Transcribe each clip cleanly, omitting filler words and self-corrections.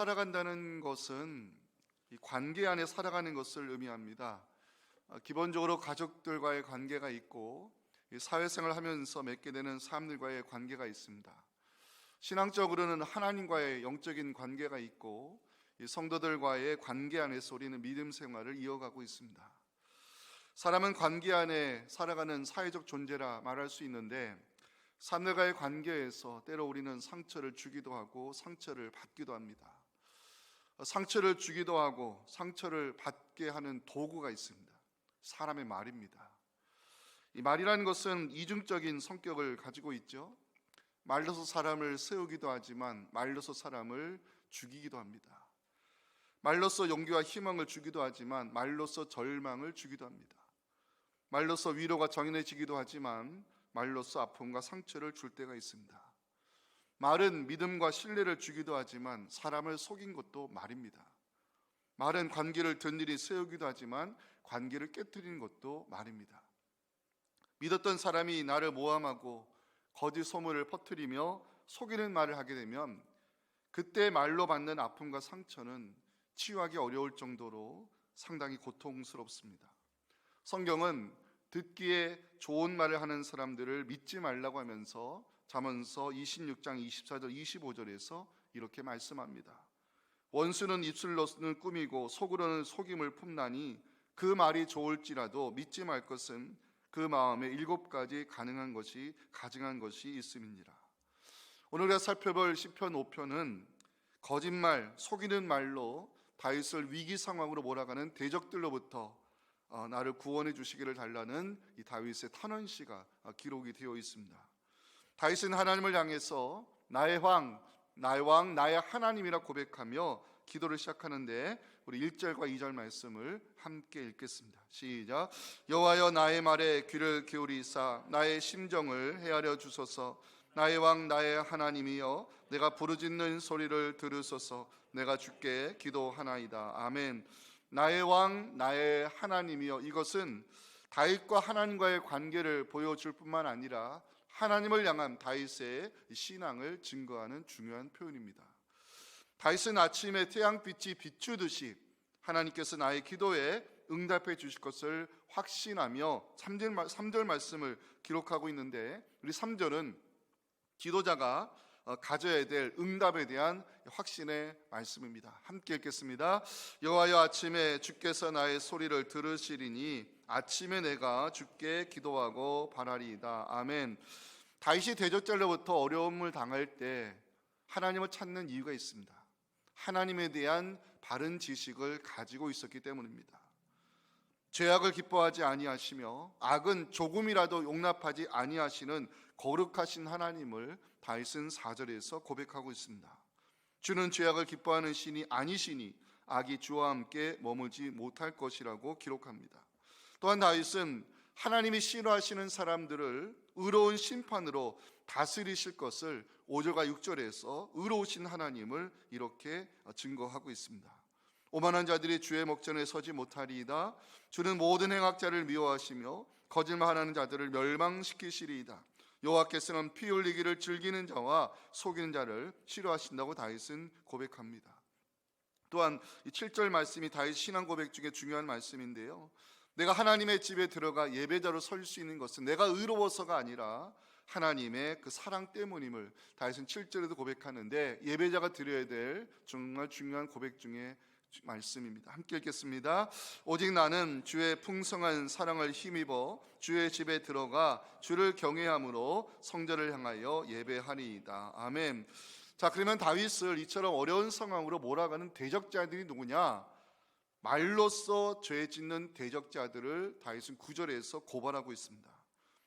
살아간다는 것은 이 관계 안에 살아가는 것을 의미합니다. 기본적으로 가족들과의 관계가 있고 사회생활을 하면서 맺게 되는 사람들과의 관계가 있습니다. 신앙적으로는 하나님과의 영적인 관계가 있고 성도들과의 관계 안에서 우리는 믿음 생활을 이어가고 있습니다. 사람은 관계 안에 살아가는 사회적 존재라 말할 수 있는데, 사람들과의 관계에서 때로 우리는 상처를 주기도 하고 상처를 받기도 합니다. 상처를 주기도 하고 상처를 받게 하는 도구가 있습니다. 사람의 말입니다. 이 말이라는 것은 이중적인 성격을 가지고 있죠. 말로서 사람을 세우기도 하지만 말로서 사람을 죽이기도 합니다. 말로서 용기와 희망을 주기도 하지만 말로서 절망을 주기도 합니다. 말로서 위로가 정연해지기도 하지만 말로서 아픔과 상처를 줄 때가 있습니다. 말은 믿음과 신뢰를 주기도 하지만 사람을 속인 것도 말입니다. 말은 관계를 든든히 세우기도 하지만 관계를 깨뜨리는 것도 말입니다. 믿었던 사람이 나를 모함하고 거짓 소문을 퍼뜨리며 속이는 말을 하게 되면 그때 말로 받는 아픔과 상처는 치유하기 어려울 정도로 상당히 고통스럽습니다. 성경은 듣기에 좋은 말을 하는 사람들을 믿지 말라고 하면서 잠언서 26장 24절 25절에서 이렇게 말씀합니다. 원수는 입술로는 꾸미고 속으로는 속임을 품나니 그 말이 좋을지라도 믿지 말 것은 그 마음에 7가지 가증한 것이 있음이니라. 오늘 우리가 살펴볼 시편 5편은 거짓말, 속이는 말로 다윗을 위기 상황으로 몰아가는 대적들로부터 나를 구원해 주시기를 달라는 이 다윗의 탄원시가 기록이 되어 있습니다. 다윗은 하나님을 향해서 나의 왕, 나의 하나님이라 고백하며 기도를 시작하는데, 우리 1절과 2절 말씀을 함께 읽겠습니다. 시작. 여호와여, 나의 말에 귀를 기울이사 나의 심정을 헤아려 주소서. 나의 왕, 나의 하나님이여, 내가 부르짖는 소리를 들으소서. 내가 주께 기도하나이다. 아멘. 나의 왕, 나의 하나님이여, 이것은 다윗과 하나님과의 관계를 보여줄 뿐만 아니라 하나님을 향한 다윗의 신앙을 증거하는 중요한 표현입니다. 다윗은 아침에 태양빛이 비추듯이 하나님께서 나의 기도에 응답해 주실 것을 확신하며 3절 말씀을 기록하고 있는데, 우리 3절은 기도자가 가져야 될 응답에 대한 확신의 말씀입니다. 함께 읽겠습니다. 여호와여, 아침에 주께서 나의 소리를 들으시리니 아침에 내가 주께 기도하고 바라리이다. 아멘. 다윗이 대적자로부터 어려움을 당할 때 하나님을 찾는 이유가 있습니다. 하나님에 대한 바른 지식을 가지고 있었기 때문입니다. 죄악을 기뻐하지 아니하시며 악은 조금이라도 용납하지 아니하시는 거룩하신 하나님을 다윗은 4절에서 고백하고 있습니다. 주는 죄악을 기뻐하는 신이 아니시니 악이 주와 함께 머물지 못할 것이라고 기록합니다. 또한 다윗은 하나님이 싫어하시는 사람들을 의로운 심판으로 다스리실 것을 5절과 6절에서 의로우신 하나님을 이렇게 증거하고 있습니다. 오만한 자들이 주의 목전에 서지 못하리이다. 주는 모든 행악자를 미워하시며 거짓말하는 자들을 멸망시키시리이다. 여호와께서는 피 흘리기를 즐기는 자와 속이는 자를 싫어하신다고 다윗은 고백합니다. 또한 이 7절 말씀이 다윗 신앙 고백 중에 중요한 말씀인데요, 내가 하나님의 집에 들어가 예배자로 설 수 있는 것은 내가 의로워서가 아니라 하나님의 그 사랑 때문임을 다윗은 7절에도 고백하는데, 예배자가 드려야 될 정말 중요한 고백 중에 말씀입니다. 함께 읽겠습니다. 오직 나는 주의 풍성한 사랑을 힘입어 주의 집에 들어가 주를 경외함으로 성전을 향하여 예배하리이다. 아멘. 자, 그러면 다윗을 이처럼 어려운 상황으로 몰아가는 대적자들이 누구냐? 말로써 죄 짓는 대적자들을 다윗은 9절에서 고발하고 있습니다.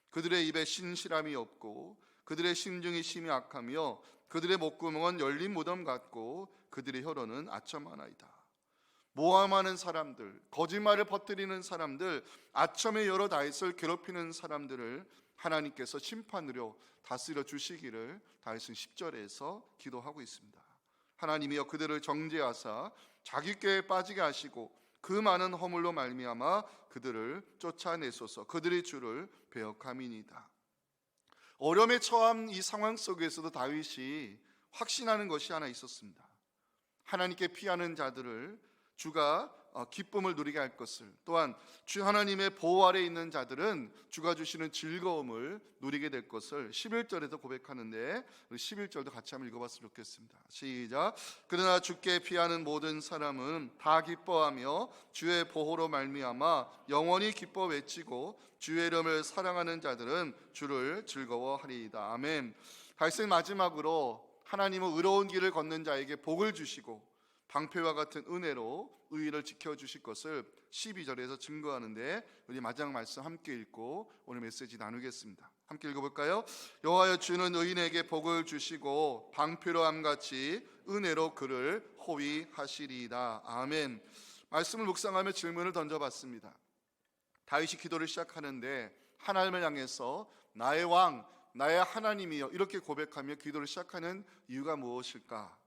그들의 입에 신실함이 없고 그들의 심중이 심히 악하며 그들의 목구멍은 열린 무덤 같고 그들의 혀로는 아첨하나이다. 모함하는 사람들, 거짓말을 퍼뜨리는 사람들, 아첨의 여러 다윗을 괴롭히는 사람들을 하나님께서 심판으로 다스려 주시기를 다윗은 10절에서 기도하고 있습니다. 하나님이여, 그들을 정죄하사 자기 꾀에 빠지게 하시고 그 많은 허물로 말미암아 그들을 쫓아내소서. 그들의 주를 배역함이니이다. 어려움에 처한 이 상황 속에서도 다윗이 확신하는 것이 하나 있었습니다. 하나님께 피하는 자들을 주가 기쁨을 누리게 할 것을, 또한 주 하나님의 보호 아래 있는 자들은 주가 주시는 즐거움을 누리게 될 것을 11절에서 고백하는데, 11절도 같이 한번 읽어봤으면 좋겠습니다. 시작. 그러나 주께 피하는 모든 사람은 다 기뻐하며 주의 보호로 말미암아 영원히 기뻐 외치고 주의 이름을 사랑하는 자들은 주를 즐거워하리이다. 아멘. 갈색 마지막으로 하나님은 의로운 길을 걷는 자에게 복을 주시고 방패와 같은 은혜로 의의를 지켜주실 것을 12절에서 증거하는데, 우리 마지막 말씀 함께 읽고 오늘 메시지 나누겠습니다. 함께 읽어볼까요? 여호와여, 주는 의인에게 복을 주시고 방패로 함같이 은혜로 그를 호위하시리이다. 아멘. 말씀을 묵상하며 질문을 던져봤습니다. 다윗이 기도를 시작하는데 하나님을 향해서 나의 왕, 나의 하나님이여 이렇게 고백하며 기도를 시작하는 이유가 무엇일까?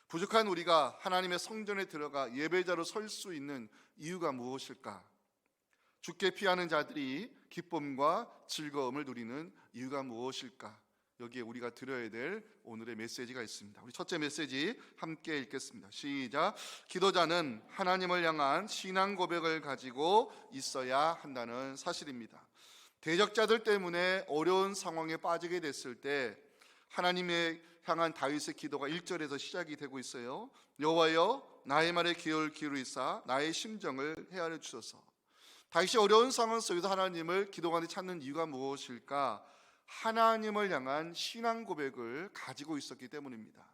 부족한 우리가 하나님의 성전에 들어가 예배자로 설 수 있는 이유가 무엇일까? 주께 피하는 자들이 기쁨과 즐거움을 누리는 이유가 무엇일까? 여기에 우리가 들어야 될 오늘의 메시지가 있습니다. 우리 첫째 메시지 함께 읽겠습니다. 시작. 기도자는 하나님을 향한 신앙 고백을 가지고 있어야 한다는 사실입니다. 대적자들 때문에 어려운 상황에 빠지게 됐을 때 하나님의 향한 다윗의 기도가 1절에서 시작이 되고 있어요. 여호와여, 나의 말에 귀를 기울이사 나의 심정을 헤아려 주소서. 다윗이 어려운 상황 속에서 하나님을 기도관에 찾는 이유가 무엇일까? 하나님을 향한 신앙 고백을 가지고 있었기 때문입니다.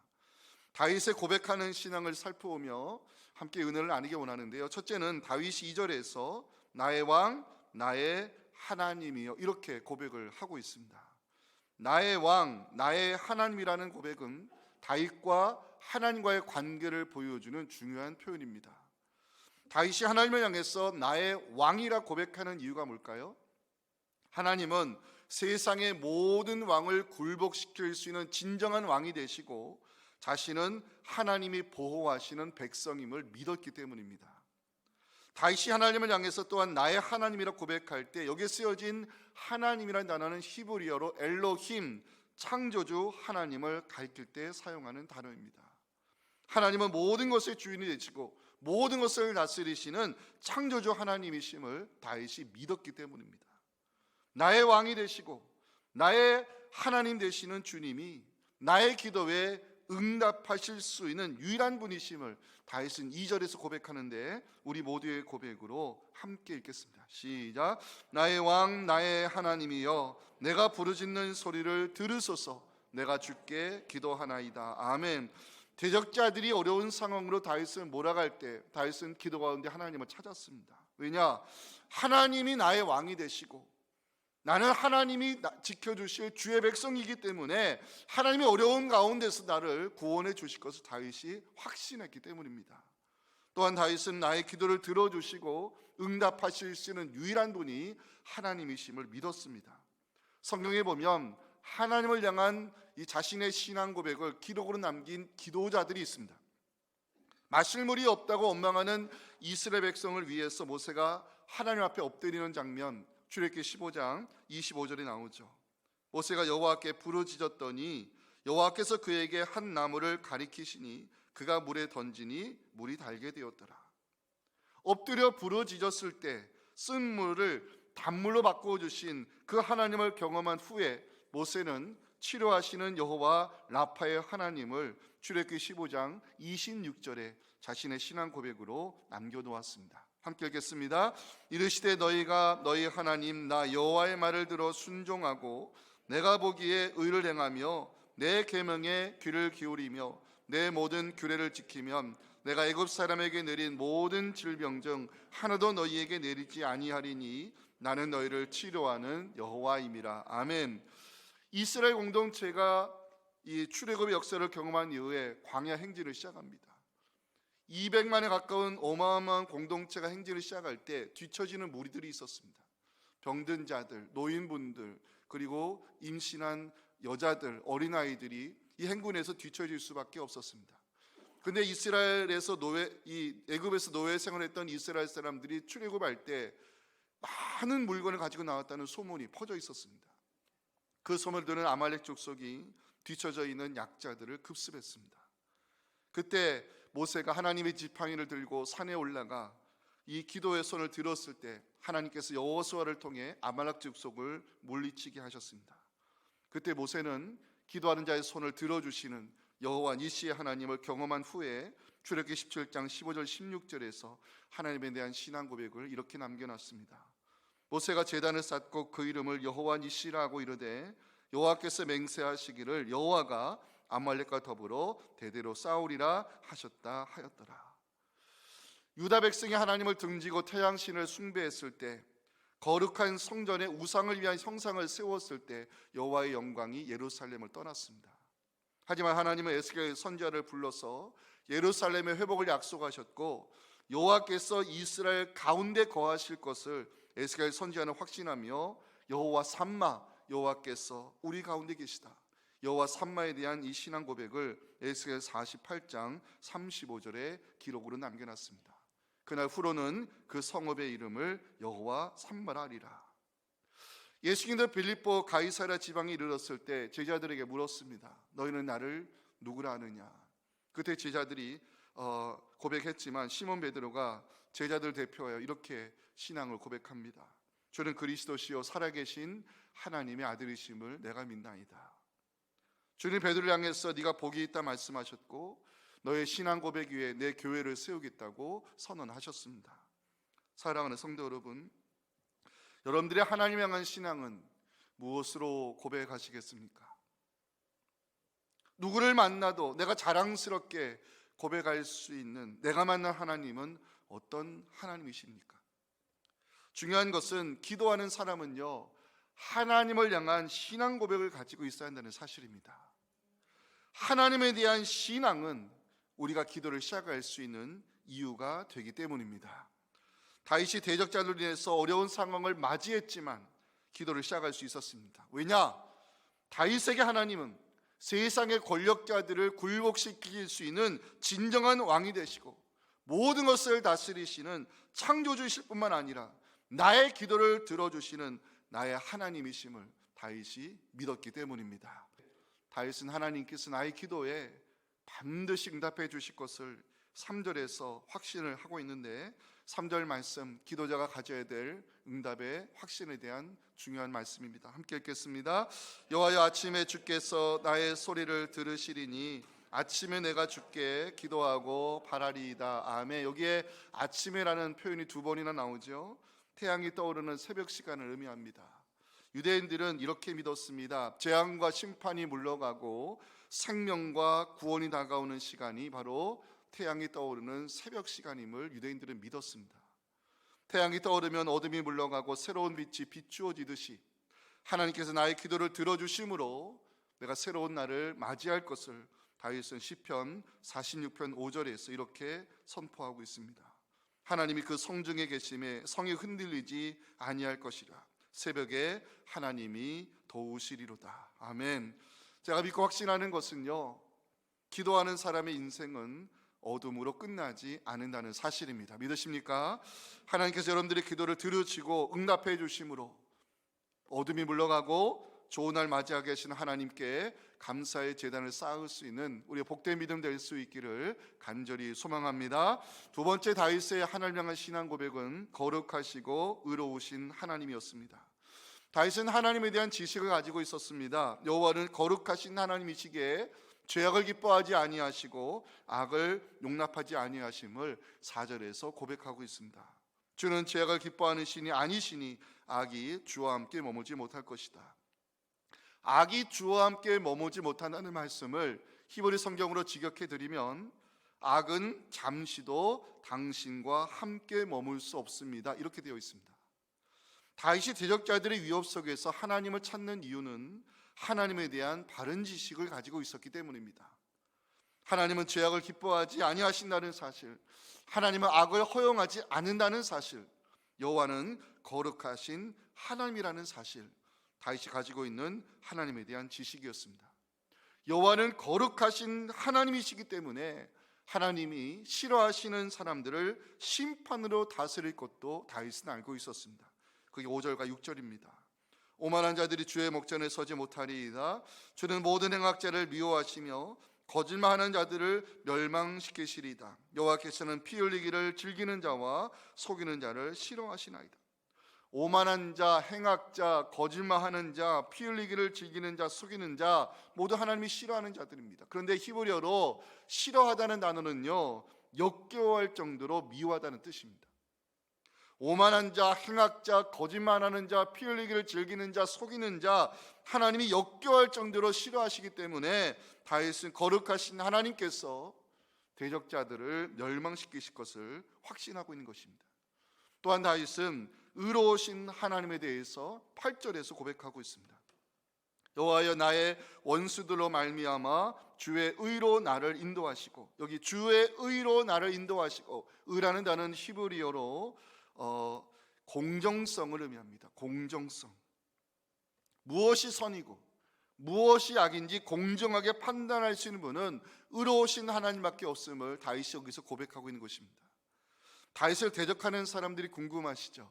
다윗의 고백하는 신앙을 살펴보며 함께 은혜를 나누기 원하는데요. 첫째는 다윗이 2절에서 나의 왕, 나의 하나님이여 이렇게 고백을 하고 있습니다. 나의 왕, 나의 하나님이라는 고백은 다윗과 하나님과의 관계를 보여주는 중요한 표현입니다. 다윗이 하나님을 향해서 나의 왕이라 고백하는 이유가 뭘까요? 하나님은 세상의 모든 왕을 굴복시킬 수 있는 진정한 왕이 되시고 자신은 하나님이 보호하시는 백성임을 믿었기 때문입니다. 다윗이 하나님을 향해서 또한 나의 하나님이라 고백할 때 여기에 쓰여진 하나님이라는 단어는 히브리어로 엘로힘, 창조주 하나님을 가리킬 때 사용하는 단어입니다. 하나님은 모든 것의 주인이 되시고 모든 것을 다스리시는 창조주 하나님이심을 다윗이 믿었기 때문입니다. 나의 왕이 되시고 나의 하나님 되시는 주님이 나의 기도에 응답하실 수 있는 유일한 분이심을 다윗은 2절에서 고백하는데, 우리 모두의 고백으로 함께 읽겠습니다. 시작. 나의 왕, 나의 하나님이여, 내가 부르짖는 소리를 들으소서. 내가 주께 기도하나이다. 아멘. 대적자들이 어려운 상황으로 다윗을 몰아갈 때 다윗은 기도 가운데 하나님을 찾았습니다. 왜냐? 하나님이 나의 왕이 되시고 나는 하나님이 지켜주실 주의 백성이기 때문에 하나님의 어려운 가운데서 나를 구원해 주실 것을 다윗이 확신했기 때문입니다. 또한 다윗은 나의 기도를 들어주시고 응답하실 수 있는 유일한 분이 하나님이심을 믿었습니다. 성경에 보면 하나님을 향한 이 자신의 신앙 고백을 기록으로 남긴 기도자들이 있습니다. 마실 물이 없다고 원망하는 이스라엘 백성을 위해서 모세가 하나님 앞에 엎드리는 장면, 출애굽기 15장 25절에 나오죠. 모세가 여호와께 부르짖었더니 여호와께서 그에게 한 나무를 가리키시니 그가 물에 던지니 물이 달게 되었더라. 엎드려 부르짖었을 때 쓴 물을 단물로 바꿔주신 그 하나님을 경험한 후에 모세는 치료하시는 여호와 라파의 하나님을 출애굽기 15장 26절에 자신의 신앙 고백으로 남겨놓았습니다. 함께 읽겠습니다. 이르시되 너희가 너희 하나님 나 여호와의 말을 들어 순종하고 내가 보기에 의를 행하며 내 계명에 귀를 기울이며 내 모든 규례를 지키면 내가 애굽 사람에게 내린 모든 질병 중 하나도 너희에게 내리지 아니하리니 나는 너희를 치료하는 여호와임이라. 아멘. 이스라엘 공동체가 이 출애굽의 역사를 경험한 이후에 광야 행진을 시작합니다. 200만에 가까운 어마어마한 공동체가 행진을 시작할 때 뒤처지는 무리들이 있었습니다. 병든 자들, 노인분들, 그리고 임신한 여자들, 어린아이들이 이 행군에서 뒤처질 수밖에 없었습니다. 근데 이스라엘에서 애굽에서 노예 생활했던 이스라엘 사람들이 출애굽할 때 많은 물건을 가지고 나왔다는 소문이 퍼져 있었습니다. 그 소문을 들은 아말렉 족속이 뒤처져 있는 약자들을 급습했습니다. 그때 모세가 하나님의 지팡이를 들고 산에 올라가 이 기도의 손을 들었을 때 하나님께서 여호수아를 통해 아말렉 족속을 물리치게 하셨습니다. 그때 모세는 기도하는 자의 손을 들어주시는 여호와 니시의 하나님을 경험한 후에 출애굽기 17장 15절 16절에서 하나님에 대한 신앙 고백을 이렇게 남겨놨습니다. 모세가 제단을 쌓고 그 이름을 여호와 니시라고 이르되 여호와께서 맹세하시기를 여호와가 아말렉과 더불어 대대로 싸우리라 하셨다 하였더라. 유다 백성이 하나님을 등지고 태양신을 숭배했을 때, 거룩한 성전에 우상을 위한 형상을 세웠을 때 여호와의 영광이 예루살렘을 떠났습니다. 하지만 하나님은 에스겔 선지자를 불러서 예루살렘의 회복을 약속하셨고 여호와께서 이스라엘 가운데 거하실 것을 에스겔 선지자는 확신하며 여호와 삼마, 여호와께서 우리 가운데 계시다, 여호와 삼마에 대한 이 신앙 고백을 에스겔 48장 35절에 기록으로 남겨놨습니다. 그날 후로는 그 성읍의 이름을 여호와 삼마라 하리라. 예수님도 빌립보 가이사랴 지방에 이르렀을 때 제자들에게 물었습니다. 너희는 나를 누구라 하느냐? 그때 제자들이 고백했지만 시몬 베드로가 제자들 대표하여 이렇게 신앙을 고백합니다. 주는 그리스도시요 살아계신 하나님의 아들이심을 내가 믿나이다. 주님 베드로를 향해서 네가 복이 있다 말씀하셨고 너의 신앙 고백 위에 내 교회를 세우겠다고 선언하셨습니다. 사랑하는 성도 여러분, 여러분들의 하나님 향한 신앙은 무엇으로 고백하시겠습니까? 누구를 만나도 내가 자랑스럽게 고백할 수 있는 내가 만난 하나님은 어떤 하나님이십니까? 중요한 것은 기도하는 사람은요, 하나님을 향한 신앙 고백을 가지고 있어야 한다는 사실입니다. 하나님에 대한 신앙은 우리가 기도를 시작할 수 있는 이유가 되기 때문입니다. 다윗이 대적자들로 인해서 어려운 상황을 맞이했지만 기도를 시작할 수 있었습니다. 왜냐? 다윗에게 하나님은 세상의 권력자들을 굴복시킬 수 있는 진정한 왕이 되시고 모든 것을 다스리시는 창조주이실 뿐만 아니라 나의 기도를 들어주시는 나의 하나님이심을 다윗이 믿었기 때문입니다. 다윗은 하나님께서 나의 기도에 반드시 응답해 주실 것을 3절에서 확신을 하고 있는데 3절 말씀, 기도자가 가져야 될 응답의 확신에 대한 중요한 말씀입니다. 함께 읽겠습니다. 여호와여, 아침에 주께서 나의 소리를 들으시리니 아침에 내가 주께 기도하고 바라리이다. 아멘. 여기에 아침에라는 표현이 2번이나 나오죠. 태양이 떠오르는 새벽 시간을 의미합니다. 유대인들은 이렇게 믿었습니다. 재앙과 심판이 물러가고 생명과 구원이 다가오는 시간이 바로 태양이 떠오르는 새벽 시간임을 유대인들은 믿었습니다. 태양이 떠오르면 어둠이 물러가고 새로운 빛이 비추어지듯이 하나님께서 나의 기도를 들어주심으로 내가 새로운 날을 맞이할 것을 다윗은 시편 46편 5절에서 이렇게 선포하고 있습니다. 하나님이 그 성중에 계심에 성이 흔들리지 아니할 것이라. 새벽에 하나님이 도우시리로다. 아멘. 제가 믿고 확신하는 것은요, 기도하는 사람의 인생은 어둠으로 끝나지 않는다는 사실입니다. 믿으십니까? 하나님께서 여러분들의 기도를 들으시고 응답해 주심으로 어둠이 물러가고 좋은 날 맞이하게 계신 하나님께 감사의 제단을 쌓을 수 있는 우리의 복된 믿음 될 수 있기를 간절히 소망합니다. 2번째 다윗의 하나님 향한 신앙 고백은 거룩하시고 의로우신 하나님이었습니다. 다윗은 하나님에 대한 지식을 가지고 있었습니다. 여호와는 거룩하신 하나님이시기에 죄악을 기뻐하지 아니하시고 악을 용납하지 아니하심을 4절에서 고백하고 있습니다. 주는 죄악을 기뻐하는 신이 아니시니 악이 주와 함께 머무지 못할 것이다. 악이 주와 함께 머무지 못한다는 말씀을 히브리 성경으로 직역해 드리면 악은 잠시도 당신과 함께 머물 수 없습니다. 이렇게 되어 있습니다. 다윗이 대적자들의 위협 속에서 하나님을 찾는 이유는 하나님에 대한 바른 지식을 가지고 있었기 때문입니다. 하나님은 죄악을 기뻐하지 아니하신다는 사실, 하나님은 악을 허용하지 않는다는 사실, 여호와는 거룩하신 하나님이라는 사실, 다윗이 가지고 있는 하나님에 대한 지식이었습니다. 여호와는 거룩하신 하나님이시기 때문에 하나님이 싫어하시는 사람들을 심판으로 다스릴 것도 다윗은 알고 있었습니다. 그게 5절과 6절입니다. 오만한 자들이 주의 목전에 서지 못하리이다. 주는 모든 행악자를 미워하시며 거짓말하는 자들을 멸망시키시리이다. 여호와께서는 피 흘리기를 즐기는 자와 속이는 자를 싫어하시나이다. 오만한 자, 행악자, 거짓말하는 자, 피 흘리기를 즐기는 자, 속이는 자 모두 하나님이 싫어하는 자들입니다. 그런데 히브리어로 싫어하다는 단어는요, 역겨워할 정도로 미워하다는 뜻입니다. 오만한 자, 행악자, 거짓말하는 자, 피 흘리기를 즐기는 자, 속이는 자 하나님이 역겨워할 정도로 싫어하시기 때문에 다윗은 거룩하신 하나님께서 대적자들을 멸망시키실 것을 확신하고 있는 것입니다. 또한 다윗은 의로우신 하나님에 대해서 8절에서 고백하고 있습니다. 여호와여, 나의 원수들로 말미암아 주의 의로 나를 인도하시고, 여기 주의 의로 나를 인도하시고, 의라는 단어는 히브리어로 공정성을 의미합니다. 공정성. 무엇이 선이고 무엇이 악인지 공정하게 판단할 수 있는 분은 의로우신 하나님밖에 없음을 다윗이 여기서 고백하고 있는 것입니다. 다윗을 대적하는 사람들이 궁금하시죠?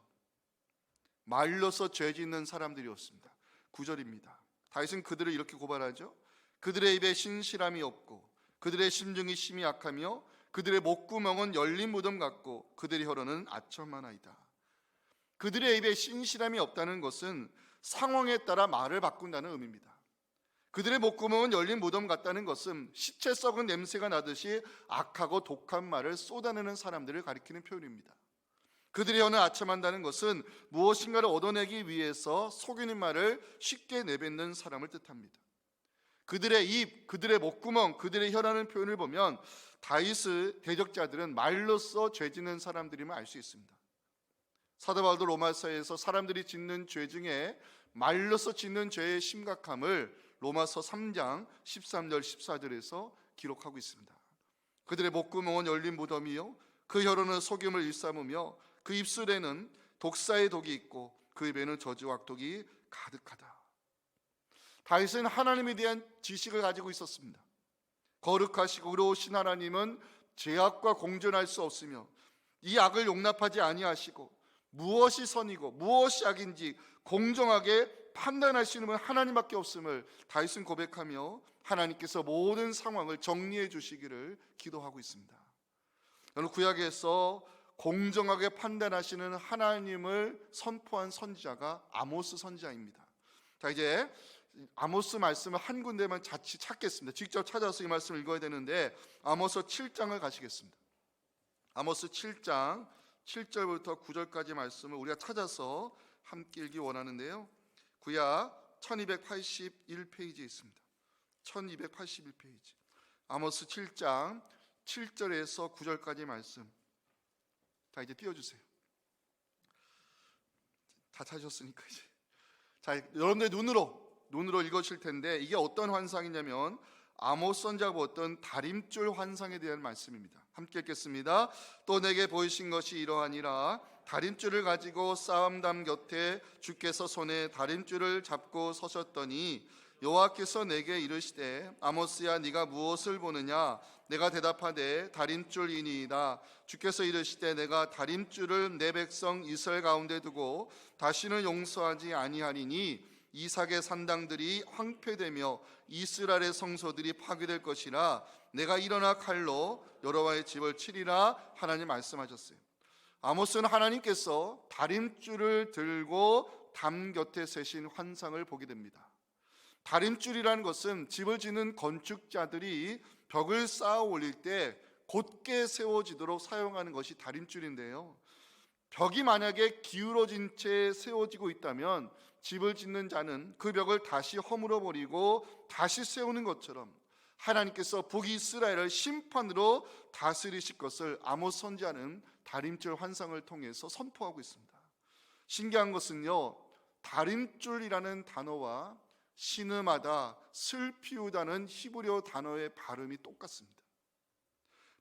말로서 죄 짓는 사람들이었습니다. 9절입니다. 다윗은 그들을 이렇게 고발하죠. 그들의 입에 신실함이 없고 그들의 심중이 심히 약하며 그들의 목구멍은 열린 무덤 같고 그들의 혀로는 아첨하나이다. 그들의 입에 신실함이 없다는 것은 상황에 따라 말을 바꾼다는 의미입니다. 그들의 목구멍은 열린 무덤 같다는 것은 시체 썩은 냄새가 나듯이 악하고 독한 말을 쏟아내는 사람들을 가리키는 표현입니다. 그들의 혀는 아첨한다는 것은 무엇인가를 얻어내기 위해서 속이는 말을 쉽게 내뱉는 사람을 뜻합니다. 그들의 입, 그들의 목구멍, 그들의 혀라는 표현을 보면 다윗의 대적자들은 말로써 죄 짓는 사람들임을 알 수 있습니다. 사도 바울도 로마서에서 사람들이 짓는 죄 중에 말로써 짓는 죄의 심각함을 로마서 3장 13절 14절에서 기록하고 있습니다. 그들의 목구멍은 열린 무덤이요 그 혀로는 속임을 일삼으며 그 입술에는 독사의 독이 있고 그 입에는 저주와 악독이 가득하다. 다윗은 하나님에 대한 지식을 가지고 있었습니다. 거룩하시고 의로우신 하나님은 죄악과 공존할 수 없으며 이 악을 용납하지 아니하시고 무엇이 선이고 무엇이 악인지 공정하게 판단할 수 있는 분은 하나님밖에 없음을 다윗은 고백하며 하나님께서 모든 상황을 정리해 주시기를 기도하고 있습니다. 여러분, 구약에서 공정하게 판단하시는 하나님을 선포한 선지자가 아모스 선지자입니다. 자, 이제 아모스 말씀을 한 군데만 찾겠습니다. 직접 찾아서 이 말씀을 읽어야 되는데 아모스 7장을 가시겠습니다. 아모스 7장 7절부터 9절까지 말씀을 우리가 찾아서 함께 읽기 원하는데요. 구약 1281페이지에 있습니다. 1281페이지. 아모스 7장 7절에서 9절까지 말씀. 자, 이제 띄워주세요. 다 찾으셨으니까 이제. 자, 여러분들 눈으로 읽으실 텐데 이게 어떤 환상이냐면 아모스 선지자가 보았던 다림줄 환상에 대한 말씀입니다. 함께 읽겠습니다. 또 내게 보이신 것이 이러하니라. 다림줄을 가지고 싸움담 곁에 주께서 손에 다림줄을 잡고 서셨더니 여호와께서 내게 이르시되 아모스야, 네가 무엇을 보느냐? 내가 대답하되 다림줄이니이다. 주께서 이르시되 내가 다림줄을 내 백성 이스라엘 가운데 두고 다시는 용서하지 아니하리니 이삭의 산당들이 황폐되며 이스라엘의 성소들이 파괴될 것이라. 내가 일어나 칼로 여호와의 집을 치리라. 하나님 말씀하셨어요. 아모스는 하나님께서 다림줄을 들고 담 곁에 세신 환상을 보게 됩니다. 다림줄이라는 것은 집을 짓는 건축자들이 벽을 쌓아 올릴 때 곧게 세워지도록 사용하는 것이 다림줄인데요, 벽이 만약에 기울어진 채 세워지고 있다면 집을 짓는 자는 그 벽을 다시 허물어 버리고 다시 세우는 것처럼 하나님께서 북이스라엘을 심판으로 다스리실 것을 아모스 선지자는 다림줄 환상을 통해서 선포하고 있습니다. 신기한 것은요, 다림줄이라는 단어와 신음하다, 슬피우다는 히브리어 단어의 발음이 똑같습니다.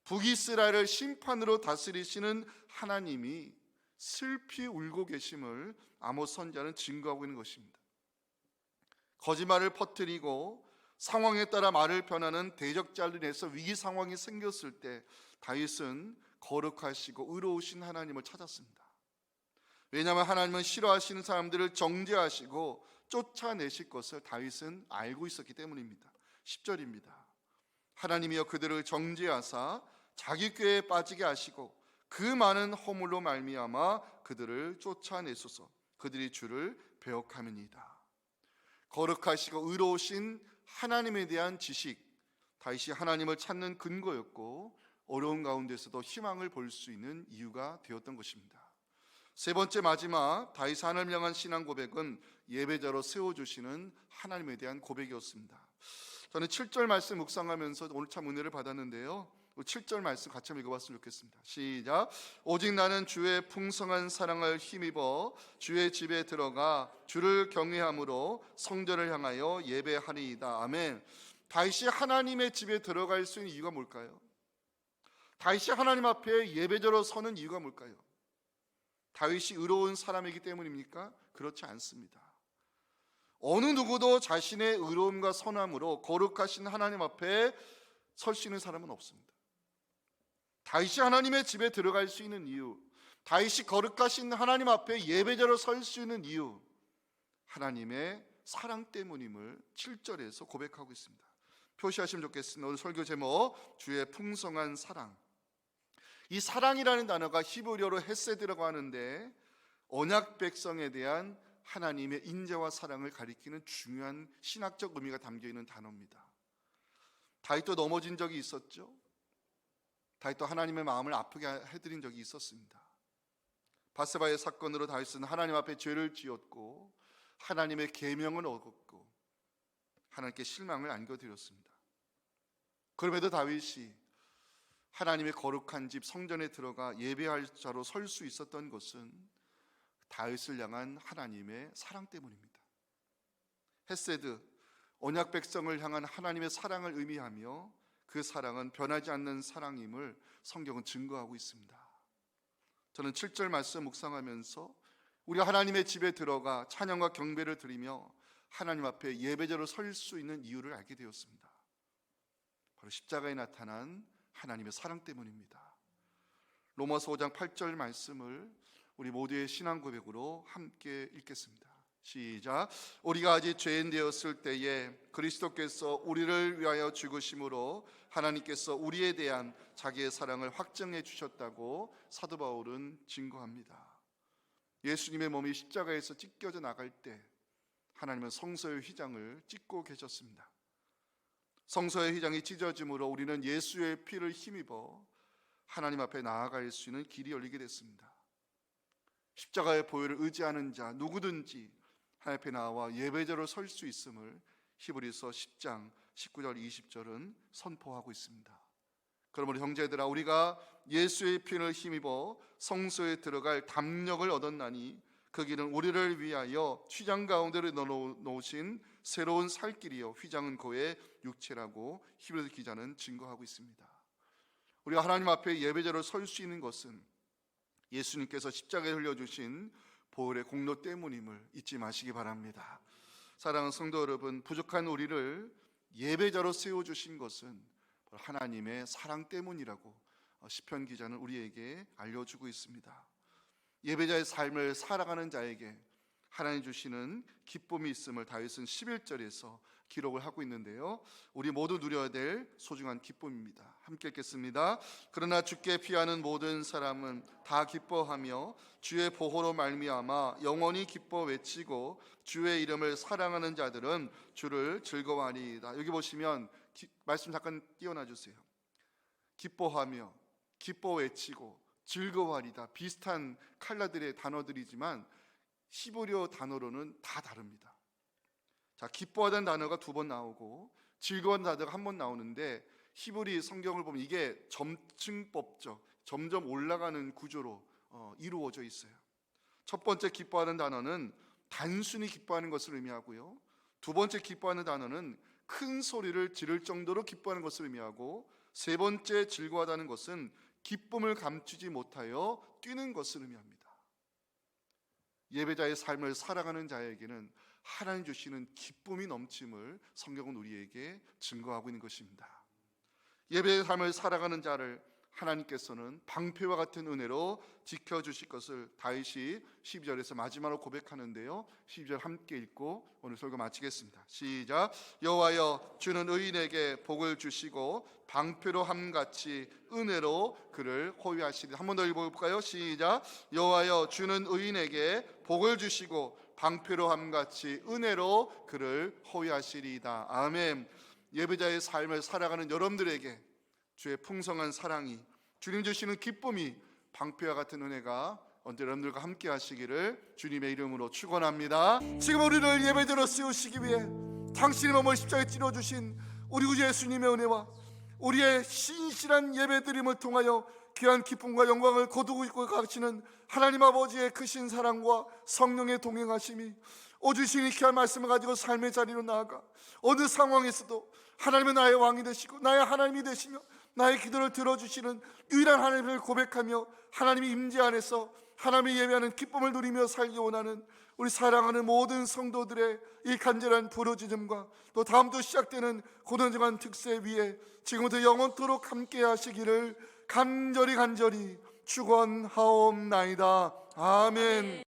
북이스라엘을 심판으로 다스리시는 하나님이 슬피 울고 계심을 아모스 선지자는 증거하고 있는 것입니다. 거짓말을 퍼뜨리고 상황에 따라 말을 변하는 대적자로 인해서 위기 상황이 생겼을 때 다윗은 거룩하시고 의로우신 하나님을 찾았습니다. 왜냐하면 하나님은 싫어하시는 사람들을 정죄하시고 쫓아내실 것을 다윗은 알고 있었기 때문입니다. 10절입니다. 하나님이여 그들을 정죄하사 자기 꾀에 빠지게 하시고 그 많은 허물로 말미암아 그들을 쫓아내소서. 그들이 주를 배역함이니이다. 거룩하시고 의로우신 하나님에 대한 지식, 다윗이 하나님을 찾는 근거였고 어려운 가운데서도 희망을 볼 수 있는 이유가 되었던 것입니다. 세 번째 마지막 다윗의 하나님을 향한 신앙 고백은 예배자로 세워주시는 하나님에 대한 고백이었습니다. 저는 7절 말씀 묵상하면서 오늘 참 은혜를 받았는데요, 7절 말씀 같이 한번 읽어봤으면 좋겠습니다. 시작. 오직 나는 주의 풍성한 사랑을 힘입어 주의 집에 들어가 주를 경외함으로 성전을 향하여 예배하리이다. 아멘. 다윗이 하나님의 집에 들어갈 수 있는 이유가 뭘까요? 다윗이 하나님 앞에 예배자로 서는 이유가 뭘까요? 다윗이 의로운 사람이기 때문입니까? 그렇지 않습니다. 어느 누구도 자신의 의로움과 선함으로 거룩하신 하나님 앞에 설 수 있는 사람은 없습니다. 다윗이 하나님의 집에 들어갈 수 있는 이유, 다윗이 거룩하신 하나님 앞에 예배자로 설 수 있는 이유, 하나님의 사랑 때문임을 7절에서 고백하고 있습니다. 표시하시면 좋겠습니다. 오늘 설교 제목 주의 풍성한 사랑. 이 사랑이라는 단어가 히브리어로 헤세드라고 하는데 언약 백성에 대한 하나님의 인자와 사랑을 가리키는 중요한 신학적 의미가 담겨있는 단어입니다. 다윗도 넘어진 적이 있었죠. 다윗도 하나님의 마음을 아프게 해드린 적이 있었습니다. 바세바의 사건으로 다윗은 하나님 앞에 죄를 지었고 하나님의 계명을 어겼고 하나님께 실망을 안겨드렸습니다. 그럼에도 다윗이 하나님의 거룩한 집 성전에 들어가 예배할 자로 설 수 있었던 것은 다윗을 향한 하나님의 사랑 때문입니다. 헤세드, 언약 백성을 향한 하나님의 사랑을 의미하며 그 사랑은 변하지 않는 사랑임을 성경은 증거하고 있습니다. 저는 7절 말씀 묵상하면서 우리가 하나님의 집에 들어가 찬양과 경배를 드리며 하나님 앞에 예배자로 설 수 있는 이유를 알게 되었습니다. 바로 십자가에 나타난 하나님의 사랑 때문입니다. 로마서 5장 8절 말씀을 우리 모두의 신앙 고백으로 함께 읽겠습니다. 시작. 우리가 아직 죄인 되었을 때에 그리스도께서 우리를 위하여 죽으심으로 하나님께서 우리에 대한 자기의 사랑을 확증해 주셨다고 사도 바울은 증거합니다. 예수님의 몸이 십자가에서 찢겨져 나갈 때 하나님은 성소의 휘장을 찢고 계셨습니다. 성소의 휘장이 찢어짐으로 우리는 예수의 피를 힘입어 하나님 앞에 나아갈 수 있는 길이 열리게 됐습니다. 십자가의 보혈을 의지하는 자 누구든지 하나님 앞에 나와 예배자로 설 수 있음을 히브리서 10장 19절 20절은 선포하고 있습니다. 그러므로 형제들아, 우리가 예수의 피를 힘입어 성소에 들어갈 담력을 얻었나니 그 길은 우리를 위하여 휘장 가운데로 넣어놓으신 새로운 살 길이요 휘장은 고의 육체라고 히브리서 기자는 증거하고 있습니다. 우리가 하나님 앞에 예배자로 설 수 있는 것은 예수님께서 십자가에 흘려주신 보혈의 공로 때문임을 잊지 마시기 바랍니다. 사랑하는 성도 여러분, 부족한 우리를 예배자로 세워주신 것은 하나님의 사랑 때문이라고 시편 기자는 우리에게 알려주고 있습니다. 예배자의 삶을 살아가는 자에게 하나님 주시는 기쁨이 있음을 다윗은 11절에서 기록을 하고 있는데요, 우리 모두 누려야 될 소중한 기쁨입니다. 함께 읽겠습니다. 그러나 주께 피하는 모든 사람은 다 기뻐하며 주의 보호로 말미암아 영원히 기뻐 외치고 주의 이름을 사랑하는 자들은 주를 즐거워하리이다. 여기 보시면 말씀 잠깐 띄워놔 주세요. 기뻐하며, 기뻐 외치고, 즐거워하리다, 비슷한 칼라들의 단어들이지만 히브리어 단어로는 다 다릅니다. 자, 기뻐하다는 단어가 2번 나오고 즐거운 단어가 1번 나오는데 히브리 성경을 보면 이게 점층법적, 점점 올라가는 구조로 이루어져 있어요. 첫 번째 기뻐하는 단어는 단순히 기뻐하는 것을 의미하고요, 두 번째 기뻐하는 단어는 큰 소리를 지를 정도로 기뻐하는 것을 의미하고, 세 번째 즐거워하다는 것은 기쁨을 감추지 못하여 뛰는 것을 의미합니다. 예배자의 삶을 살아가는 자에게는 하나님 주시는 기쁨이 넘침을 성경은 우리에게 증거하고 있는 것입니다. 예배의 삶을 살아가는 자를 하나님께서는 방패와 같은 은혜로 지켜주실 것을 다윗이 12절에서 마지막으로 고백하는데요, 12절 함께 읽고 오늘 설교 마치겠습니다. 시작. 여호와여 주는 의인에게 복을 주시고 방패로 함같이 은혜로 그를 호위하시리. 한 번 더 읽어볼까요? 시작. 여호와여 주는 의인에게 복을 주시고 방패로 함같이 은혜로 그를 호위하시리이다. 아멘. 예배자의 삶을 살아가는 여러분들에게 주의 풍성한 사랑이, 주님 주시는 기쁨이, 방패와 같은 은혜가 언제 여러분들과 함께 하시기를 주님의 이름으로 축원합니다. 지금 우리를 예배자로 세우시기 위해 당신의 몸을 십자가에 찔러주신 우리 구주 예수님의 은혜와 우리의 신실한 예배드림을 통하여 귀한 기쁨과 영광을 거두고 있고 가시는 하나님 아버지의 크신 사랑과 성령의 동행하심이 오주신 귀한 말씀을 가지고 삶의 자리로 나아가 어느 상황에서도 하나님은 나의 왕이 되시고 나의 하나님이 되시며 나의 기도를 들어주시는 유일한 하나님을 고백하며 하나님의 임재 안에서 하나님의 예배하는 기쁨을 누리며 살기 원하는 우리 사랑하는 모든 성도들의 이 간절한 부르짖음과 또 다음도 시작되는 고난정한 특세 위에 지금부터 영원토록 함께 하시기를 간절히 축원하옵나이다. 아멘.